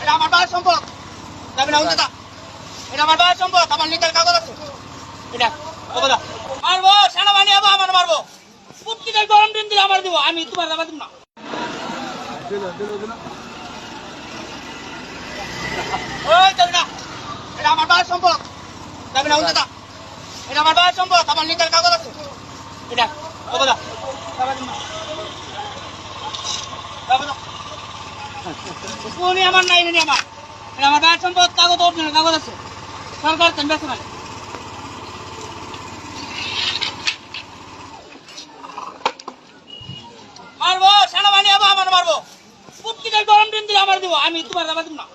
এটা আমার বাবার সম্পদ, যাবে না উল্টা। এটা আমার বাবার সম্পদ, আমার লিখার কাগজ আছে। এটা মারবো, সেনাবাহিনী যাবো, আমার মারবো। প্রত্যেকের গরম দিন দিলে আমার দিব, আমি তোমার দাবা দিব না। ওই যাবে না, এটা আমার বাবার সম্পদ, যাবে না উল্টা। এটা আমার বাবার সম্পদ, আমার লিখার কাগজ আছে। এটা উনি আমার নাই, উনি আমার। এটা আমার বাবার সম্পদ, কাগজ অরিজিনাল কাগজ আছে, সরকার তেন বেছে নাই। মারবো, সেনাবাহিনী যাবো, আমার মারবো। প্রত্যেকের গরম দিন দিলে আমার দিব, আমি তোমার দাবা দিব না।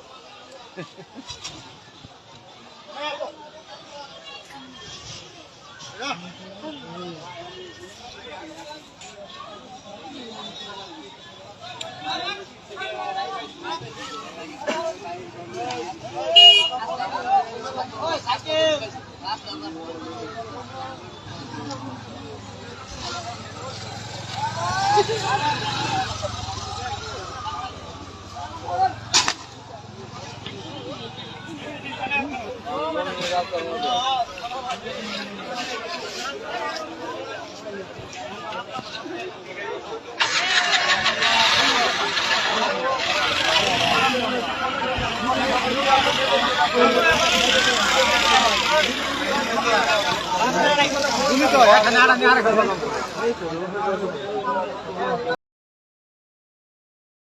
তুমি তো এখানে আর আমি আরেকবার